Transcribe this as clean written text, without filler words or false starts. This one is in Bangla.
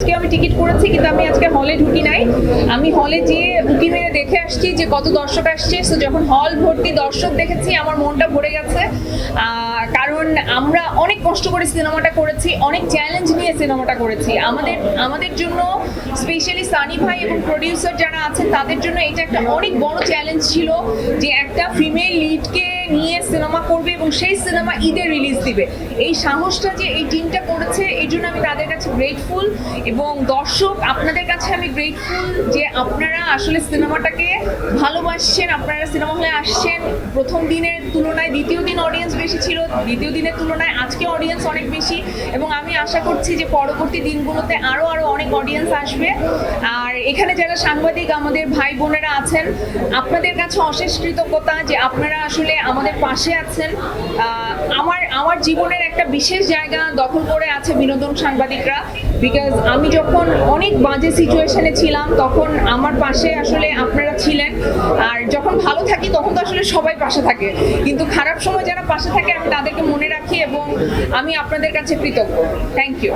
আজকে আমি টিকিট করেছি কিন্তু আমি আজকে হলে ঢুকি নাই। আমি হলে যেয়ে উঁকি মেরে দেখে আসছি যে কত দর্শক আসছে। সো যখন হল ভর্তি দর্শক দেখেছি আমার মনটা ভরে গেছে। কারণ আমরা অনেক কষ্ট করে সিনেমাটা করেছি, অনেক চ্যালেঞ্জ নিয়ে সিনেমাটা করেছি। আমাদের জন্য স্পেশালি সানি ভাই এবং প্রডিউসার যারা আছেন তাদের জন্য এটা একটা অনেক বড় চ্যালেঞ্জ ছিল যে একটা ফিমেল লিডকে নিয়ে সিনেমা করবে এবং সেই সিনেমা ঈদে রিলিজ দিবে। এই সাহসটা যে এই টিমটা করেছে এই জন্য আমি তাদের কাছে গ্রেটফুল। এবং দর্শক আপনাদের কাছে আমি গ্রেটফুল যে আপনারা আসলে সিনেমাটাকে ভালোবাসছেন, আপনারা সিনেমা হলে আসছেন। প্রথম দিনের তুলনায় দ্বিতীয় দিন অডিয়েন্স বেশি ছিল, দ্বিতীয় দিনের তুলনায় আজকে অডিয়েন্স অনেক বেশি এবং আমি আশা করছি যে পরবর্তী দিনগুলোতে আরও অনেক অডিয়েন্স আসবে। আর এখানে যারা সাংবাদিক আমাদের ভাই বোনেরা আছেন আপনাদের কাছে অশেষ কৃতজ্ঞতা যে আপনারা আসলে আমাদের পাশে আছেন। আমার জীবনের একটা বিশেষ জায়গা দখল করে আছে বিনোদন সাংবাদিকরা, বিকজ আমি যখন অনেক বাজে সিচুয়েশনে ছিলাম তখন আমার পাশে আসলে আপনারা ছিলেন। আর যখন ভালো থাকি তখন তো আসলে সবাই পাশে থাকে, কিন্তু খারাপ সময় যারা পাশে থাকে আমি তাদেরকে মনে রাখি এবং আমি আপনাদের কাছে কৃতজ্ঞ। Thank you.